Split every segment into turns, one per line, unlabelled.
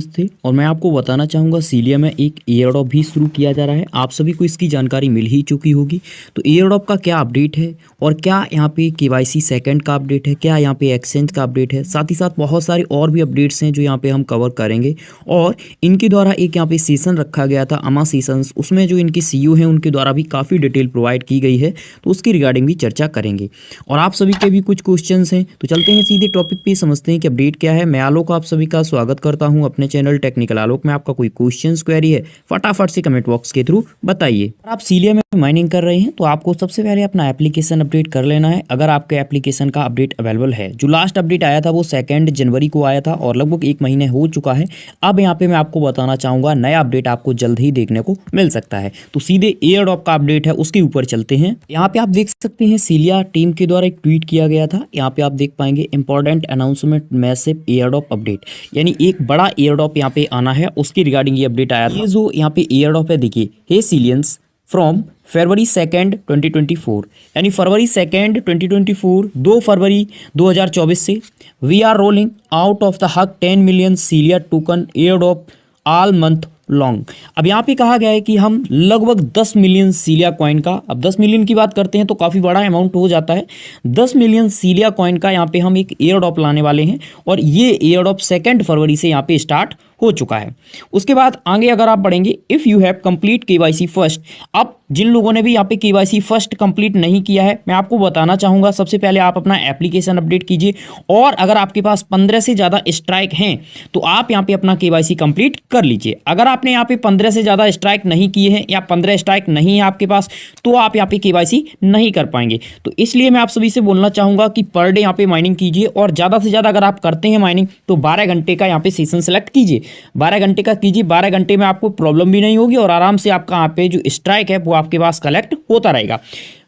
थे और मैं आपको बताना चाहूँगा सीलिया में एक एयर ड्रॉप भी शुरू किया जा रहा है। आप सभी को इसकी जानकारी मिल ही चुकी होगी। तो एयर ड्रॉप का क्या अपडेट है और क्या यहाँ पे केवाईसी सेकंड का अपडेट है, क्या यहाँ पे एक्सचेंज का अपडेट है, साथ ही साथ बहुत सारे और भी अपडेट्स हैं जो यहाँ पे हम कवर करेंगे। और इनके द्वारा एक यहाँ पे सेशन रखा गया था अमा सेशंस, उसमें जो इनके सीईओ हैं उनके द्वारा भी काफ़ी डिटेल प्रोवाइड की गई है, तो उसकी रिगार्डिंग भी चर्चा करेंगे। और आप सभी के भी कुछ क्वेश्चन हैं, तो चलते हैं सीधे टॉपिक पे, समझते हैं कि अपडेट क्या है। मैं आलोक आप सभी का स्वागत करता हूँ अपने चैनल टेक्निकल आलोक में। आपका कोई क्वेश्चंस क्वेरी है फटाफट से कमेंट बॉक्स के थ्रू बताइए। आप सीलिया में माइनिंग कर रहे हैं तो आपको सबसे पहले अपना एप्लीकेशन अपडेट कर लेना है, अगर आपके एप्लीकेशन का अपडेट अवेलेबल है। जो लास्ट अपडेट आया था वो 2 जनवरी को आया था और लगभग 1 महीने हो चुका है। अब यहाँ पे मैं आपको बताना चाहूँगा नया अपडेट आपको जल्द ही देखने को मिल सकता है। तो सीधे एयर ड्रॉप का अपडेट है उसके ऊपर चलते हैं। यहाँ पे आप देख सकते हैं सीलिया टीम के द्वारा एक ट्वीट किया गया था। यहाँ पे आप देख पाएंगे important announcement massive air drop update, यानी एक बड़ा एयर ड्रॉप यहाँ पे आना है, उसकी रिगार्डिंग ये अपडेट आया था। ये जो यहाँ पे एयर ड्रॉप है देखिए, हे सीलियंस फ्रॉम फरवरी 2 2024, यानी फरवरी 2 2024 2 फरवरी 2024 से we are rolling out of the hook 10 million Celia token airdrop all month long. अब यहाँ पे कहा गया है कि हम लगभग 10 मिलियन सीलिया कॉइन का, अब 10 मिलियन की बात करते हैं तो काफ़ी बड़ा अमाउंट हो जाता है। 10 मिलियन सीलिया कॉइन का यहाँ पे हम एक एयर ड्रॉप लाने वाले हैं और ये एयर ड्रॉप 2 फरवरी से यहाँ पे स्टार्ट हो चुका है। उसके बाद आगे अगर आप बढ़ेंगे, if you have complete KYC first, अब जिन लोगों ने भी यहाँ पे केवाईसी फर्स्ट कंप्लीट नहीं किया है, मैं आपको बताना चाहूँगा सबसे पहले आप अपना एप्लीकेशन अपडेट कीजिए और अगर आपके पास 15 से ज़्यादा स्ट्राइक हैं तो आप यहाँ पे अपना केवाईसी कंप्लीट कर लीजिए। अगर आपने यहाँ पे 15 से ज़्यादा स्ट्राइक नहीं किए हैं या 15 स्ट्राइक नहीं है आपके पास, तो आप यहाँ पे केवाईसी नहीं कर पाएंगे। तो इसलिए मैं आप सभी से बोलना चाहूँगा कि पर डे यहाँ पे माइनिंग कीजिए और ज़्यादा से ज़्यादा अगर आप करते हैं माइनिंग तो 12 घंटे का यहाँ पे सेशन सेलेक्ट कीजिए। 12 घंटे का कीजिए, 12 घंटे में आपको प्रॉब्लम भी नहीं होगी और आराम से आपका यहाँ पे जो स्ट्राइक है वो आपके पास कलेक्ट होता रहेगा।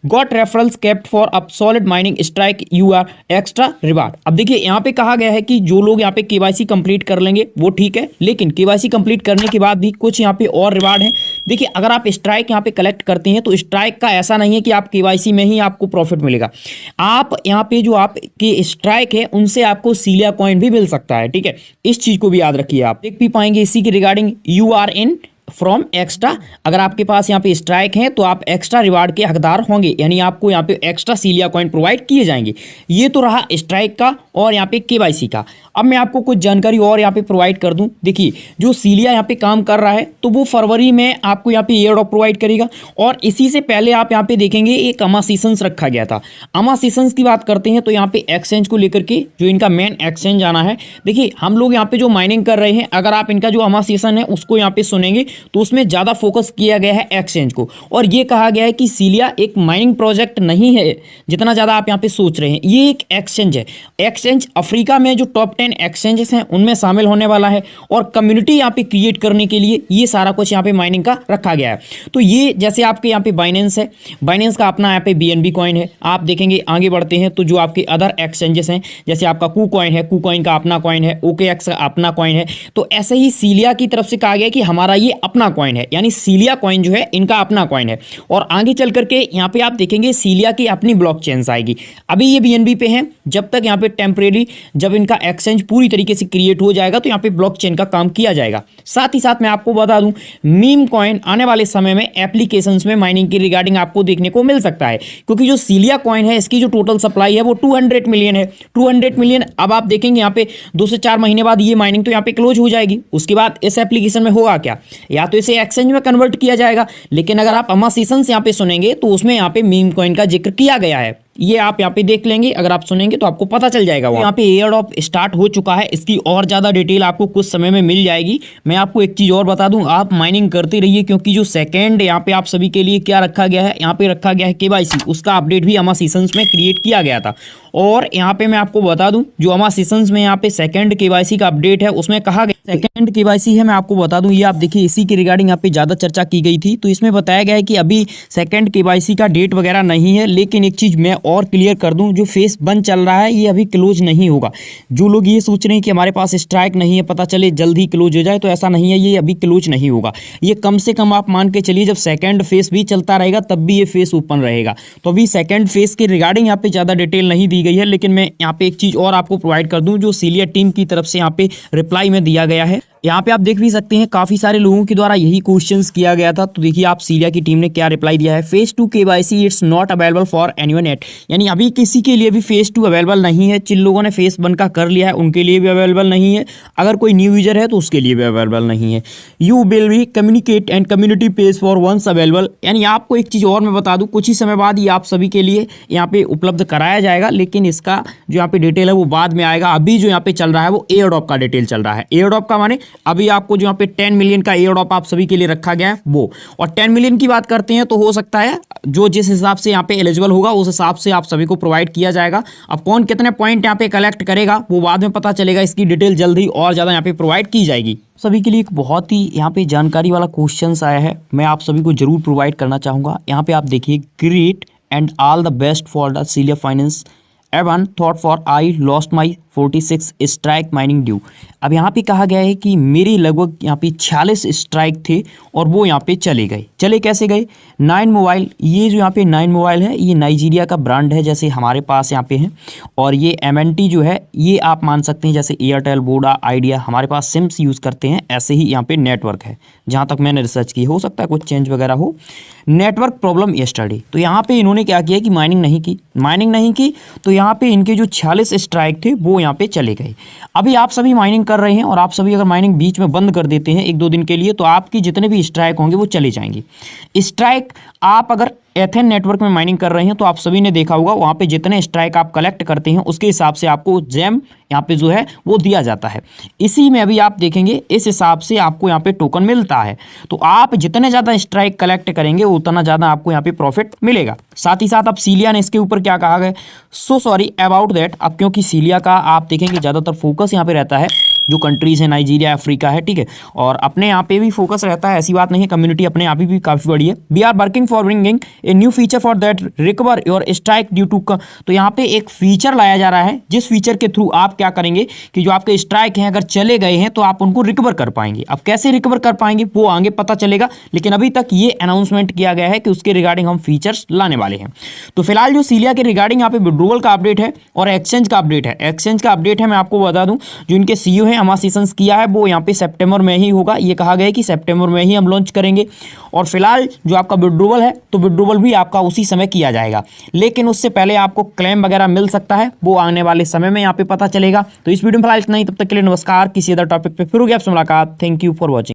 Got referrals kept for up solid mining strike you are extra reward. अब देखिए यहाँ पे कहा गया है कि जो लोग यहाँ पे केवाईसी कंप्लीट कर लेंगे वो ठीक है, लेकिन केवाईसी कंप्लीट करने के बाद भी कुछ यहाँ पे और रिवार्ड है। देखिए अगर आप स्ट्राइक यहाँ पे कलेक्ट करते हैं तो स्ट्राइक का ऐसा नहीं है कि आप केवाईसी में ही आपको प्रॉफिट मिलेगा। आप यहाँ पे जो आपके स्ट्राइक है उनसे आपको सीलिया कॉइन भी मिल सकता है, ठीक है। इस चीज को भी याद रखिए। आप देख भी पाएंगे इसी के regarding, you are in from extra, अगर आपके पास यहाँ पे स्ट्राइक हैं तो आप एक्स्ट्रा रिवार्ड के हकदार होंगे, यानी आपको यहाँ पे एक्स्ट्रा सीलिया कॉइन प्रोवाइड किए जाएंगे। ये तो रहा स्ट्राइक का और यहाँ पे केवाईसी का। अब मैं आपको कुछ जानकारी और यहाँ पे प्रोवाइड कर दूं। देखिए जो सीलिया यहाँ पे काम कर रहा है तो वो फरवरी में आपको यहाँ पे एयर ड्रॉप प्रोवाइड करेगा और इसी से पहले आप यहाँ पे देखेंगे एक अमा सेशंस रखा गया था। अमा सेशंस की बात करते हैं तो यहाँ पे एक्सचेंज को लेकर के जो इनका मेन एक्सचेंज आना है, देखिए हम लोग यहाँ पे जो माइनिंग कर रहे हैं, अगर आप इनका जो अमा सेशन है उसको यहाँ पे सुनेंगे तो उसमें ज़्यादा फोकस किया गया है एक्सचेंज को और ये कहा गया है कि सीलिया एक माइनिंग प्रोजेक्ट नहीं है जितना ज़्यादा आप यहाँ पे सोच रहे हैं, ये एक एक्सचेंज है। एक्सचेंज अफ्रीका में जो टॉप 10 एक्सचेंजेस हैं उनमें शामिल होने वाला है और कम्युनिटी यहाँ पे क्रिएट करने के लिए ये सारा कुछ यहाँ पे माइनिंग का रखा गया है। तो ये जैसे आपके यहाँ पे बाइनेंस है, बाइनेंस का अपना यहाँ पे BNB कॉइन है। आप देखेंगे आगे बढ़ते हैं तो जो आपके अदर एक्सचेंजेस हैं जैसे आपका कू कॉइन है, कू कॉइन का अपना कॉइन है, OKX का अपना कॉइन है। तो ऐसे ही सीलिया की तरफ से कहा गया कि हमारा ये अपना कॉइन है, यानी सीलिया कॉइन जो है इनका अपना कॉइन है। और आगे चल करके यहाँ पे आप देखेंगे सीलिया की अपनी ब्लॉकचेन्स आएगी। अभी ये BNB पे है, जब तक यहाँ पे टेम्परेरी जब इनका एक्सचेंज पूरी तरीके से क्रिएट हो जाएगा तो यहाँ पे ब्लॉकचेन का काम किया जाएगा। साथ ही साथ मैं आपको बता दूं मीम कॉइन आने वाले समय में एप्लीकेशंस में माइनिंग की रिगार्डिंग आपको देखने को मिल सकता है, क्योंकि जो सीलिया कॉइन है इसकी जो टोटल सप्लाई है वो 200 मिलियन है। 200 मिलियन अब आप देखेंगे यहाँ पे 2 से 4 महीने बाद ये माइनिंग तो यहाँ पे क्लोज हो जाएगी। उसके बाद इस एप्लीकेशन में होगा क्या, या तो इसे एक्सचेंज में कन्वर्ट किया जाएगा, लेकिन अगर आप अमा सेशंस यहाँ पे सुनेंगे तो उसमें यहाँ पे मीम कॉइन का जिक्र किया गया है। ये आप यहाँ पे देख लेंगे, अगर आप सुनेंगे तो आपको पता चल जाएगा। यहाँ पे एयर ड्रॉप स्टार्ट हो चुका है, इसकी और ज़्यादा डिटेल आपको कुछ समय में मिल जाएगी। मैं आपको एक चीज़ और बता दूं, आप माइनिंग करते रहिए, क्योंकि जो सेकंड यहाँ पे आप सभी के लिए क्या रखा गया है, यहाँ पे रखा गया है केवाईसी, उसका अपडेट भी अमा सेशंस में क्रिएट किया गया था। और यहाँ पे मैं आपको बता दूं जो अमा सेशंस में यहाँ पे सेकंड केवाईसी का अपडेट है उसमें कहा गया सेकंड केवाईसी है, मैं आपको बता दूं ये आप देखिए इसी की रिगार्डिंग यहाँ पे ज़्यादा चर्चा की गई थी। तो इसमें बताया गया है कि अभी सेकंड केवाईसी का डेट वगैरह नहीं है, लेकिन एक चीज़ मैं और क्लियर कर दूं, जो फेस बंद चल रहा है ये अभी क्लोज नहीं होगा। जो लोग ये सोच रहे हैं कि हमारे पास स्ट्राइक नहीं है, पता चले जल्द ही क्लोज हो जाए, तो ऐसा नहीं है, ये अभी क्लोज नहीं होगा। ये कम से कम आप मान के चलिए जब सेकंड फेस भी चलता रहेगा तब भी ये फेस ओपन रहेगा। तो अभी सेकंड फेस के रिगार्डिंग यहाँ पे ज़्यादा डिटेल नहीं दी गई है, लेकिन मैं यहाँ पे एक चीज़ और आपको प्रोवाइड कर दूँ जो सीलिया टीम की तरफ से यहाँ पे रिप्लाई में दिया गया है। यहाँ पे आप देख भी सकते हैं काफ़ी सारे लोगों के द्वारा यही क्वेश्चंस किया गया था। तो देखिए आप सीलिया की टीम ने क्या रिप्लाई दिया है। Phase 2 KYC it's not available for anyone at, यानी अभी किसी के लिए भी फेज 2 अवेलेबल नहीं है। जिन लोगों ने फेज 1 का कर लिया है उनके लिए भी अवेलेबल नहीं है। अगर कोई न्यू यूजर है तो उसके लिए भी अवेलेबल नहीं है। You will be communicate and community page for once available, यानी आपको एक चीज़ और मैं बता दूँ, कुछ ही समय बाद ये आप सभी के लिए यहाँ पे उपलब्ध कराया जाएगा, लेकिन इसका जो यहाँ पे डिटेल है वो बाद में आएगा। अभी जो यहाँ पे चल रहा है वो एयर ड्रॉप का डिटेल चल रहा है। एयर ड्रॉप का माने अभी आपको जो यहाँ पे 10 मिलियन का एयर ड्रॉप आप सभी के लिए रखा गया है वो, और 10 मिलियन की बात करते हैं तो हो सकता है जो जिस हिसाब से यहाँ पे एलिजिबल होगा उस हिसाब से आप सभी को प्रोवाइड किया जाएगा। अब कौन कितने पॉइंट यहाँ पे कलेक्ट करेगा वो बाद में पता चलेगा, इसकी डिटेल जल्द ही और ज़्यादा यहाँ पे प्रोवाइड की जाएगी। सभी के लिए एक बहुत ही यहाँ पे जानकारी वाला क्वेश्चन आया है, मैं आप सभी को जरूर प्रोवाइड करना चाहूँगा। यहाँ पे आप देखिए, great and all the best for the Celia finance even thought for I lost my 46 strike mining due. अब यहाँ पे कहा गया है कि मेरे लगभग यहाँ पे 46 स्ट्राइक थे और वो यहाँ पे चले गए। चले कैसे गए? 9 मोबाइल, ये जो यहाँ पे 9 मोबाइल है ये नाइजीरिया का ब्रांड है जैसे हमारे पास यहाँ पे है, और ये MNT जो है ये आप मान सकते हैं जैसे एयरटेल, वोडा, आइडिया हमारे पास सिम्स यूज़ करते हैं, ऐसे ही यहाँ पे नेटवर्क है जहाँ तक मैंने रिसर्च की। हो सकता है कुछ चेंज वगैरह हो। नेटवर्क प्रॉब्लम यस्टरडे, तो यहाँ पे इन्होंने क्या किया कि माइनिंग नहीं की तो यहाँ पे इनके जो 46 स्ट्राइक थे वो यहाँ पे चले गए। अभी आप सभी माइनिंग कर रहे हैं और आप सभी अगर माइनिंग बीच में बंद कर देते हैं 1-2 दिन के लिए तो आपकी जितने भी स्ट्राइक होंगे वो चले जाएंगे। स्ट्राइक आप अगर एथेन नेटवर्क में माइनिंग कर रहे हैं तो आप सभी ने देखा होगा वहाँ पे जितने स्ट्राइक आप कलेक्ट करते हैं उसके हिसाब से आपको जेम यहाँ पे जो है वो दिया जाता है। इसी में अभी आप देखेंगे इस हिसाब से आपको यहाँ पे टोकन मिलता है। तो आप जितने ज़्यादा स्ट्राइक कलेक्ट करेंगे उतना ज़्यादा आपको यहाँ पे प्रॉफिट मिलेगा। साथ ही साथ अब सीलिया ने इसके ऊपर क्या कहा गया, सो सॉरी अबाउट दैट। अब क्योंकि सीलिया का आप देखेंगे ज़्यादातर फोकस यहाँ पे रहता है जो कंट्रीज़ है, नाइजीरिया, अफ्रीका है, ठीक है, और अपने यहाँ पे भी फोकस रहता है, ऐसी बात नहीं है। कम्युनिटी अपने यहाँ भी काफ़ी बड़ी है। We are working for bringing a new feature for that recover your strike due to, तो यहाँ पे एक फीचर लाया जा रहा है जिस फीचर के थ्रू आप क्या करेंगे कि जो आपके स्ट्राइक हैं अगर चले गए हैं तो आप उनको रिकवर कर पाएंगे। अब कैसे रिकवर कर पाएंगे वो आगे पता चलेगा, लेकिन अभी तक ये अनाउंसमेंट किया गया है कि उसके रिगार्डिंग हम फीचर्स लाने वाले हैं। तो फिलहाल जो सीलिया के रिगार्डिंग यहाँ पे विड्रोवल का अपडेट है और एक्सचेंज का अपडेट है। एक्सचेंज का अपडेट है, मैं आपको बता दूं जो इनके CEO हैं हमारा सेशंस किया है वो यहाँ पे सितंबर में ही होगा। ये कहा गया है कि सितंबर में ही हम लॉन्च करेंगे। और फिलहाल जो आपका विड्रोवल है तो विड्रोवल भी आपका उसी समय किया जाएगा, लेकिन उससे पहले आपको क्लेम वगैरह मिल सकता है, वो आने वाले समय में यहाँ पे पता चलेगा। तो इस वीडियो में फिलहाल इतना ही, तब तक के लिए नमस्कार। किसी अदर टॉपिक पे फिर होगी आपसे मुलाकात। Thank you for watching.